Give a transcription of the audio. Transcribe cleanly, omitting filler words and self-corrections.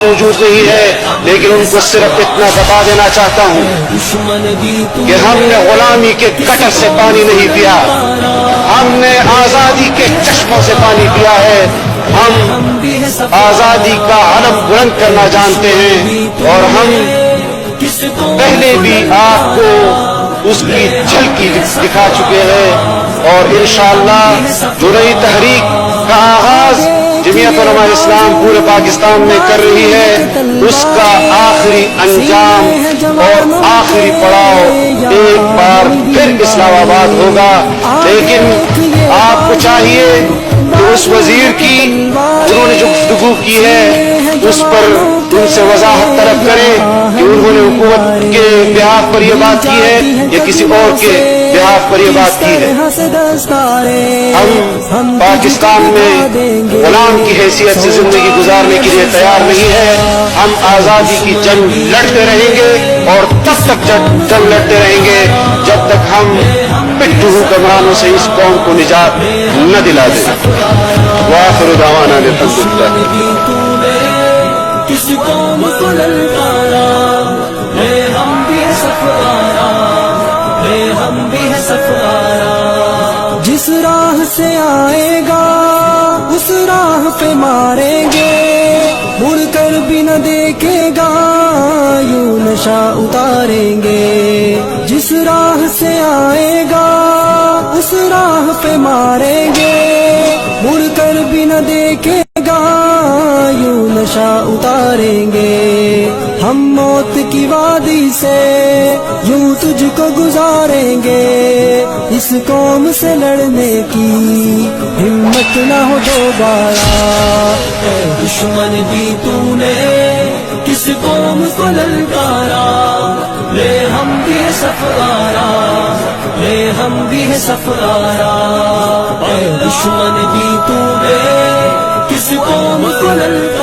موجود نہیں ہے، لیکن ان کو صرف اتنا بتا دینا چاہتا ہوں کہ ہم نے غلامی کے قطر سے پانی نہیں پیا، ہم نے آزادی کے چشموں سے پانی پیا ہے۔ ہم آزادی کا علم بلند کرنا جانتے ہیں، اور ہم پہلے بھی آپ کو اس کی جھلکی دکھا چکے ہیں، اور انشاءاللہ جو نئی تحریک کا آغاز جمعیت علماء اسلام پورے پاکستان میں کر رہی ہے، اس کا آخری انجام اور آخری پڑاؤ ایک بار پھر اسلام آباد ہوگا۔ لیکن آپ کو چاہیے کہ اس وزیر کی انہوں نے جو گفتگو کی ہے اس پر ان سے وضاحت طلب کریں کہ انہوں نے حکومت کے بحاف پر یہ بات کی ہے یا کسی اور کے بحاف پر یہ بات کی ہے۔ ہم پاکستان میں غلام کی حیثیت سے زندگی گزارنے کے لیے تیار نہیں ہے۔ ہم آزادی کی جنگ لڑتے رہیں گے، اور تب تک جنگ لڑتے رہیں گے جب تک ہم پٹھو حکمرانوں سے اس قوم کو نجات نہ دلا دیں۔ وآخر دعوانا الحمدللہ۔ کس قوم کو للکارا ہے، ہم بھی ہے سفارا ہے، ہم بھی ہے سفارا۔ جس راہ سے آئے گا اس راہ پہ ماریں گے، مڑ کر بھی نہ دیکھے گا یوں نشہ اتاریں گے۔ جس راہ سے آئے گا اس راہ پہ ماریں گے، مڑ کر بھی نہ دیکھے گا یوں نشہ اتاریں گے۔ ہم موت کی وادی سے یوں تجھ کو گزاریں گے، اس قوم سے لڑنے کی ہمت نہ ہو دوبارہ۔ اے دشمن بھی تو نے کس قوم کو للکارا، لے ہم بھی ہے سفارا، لے ہم بھی ہے سفارا۔ اے دشمن بھی تو نے کس قوم کو للکارا،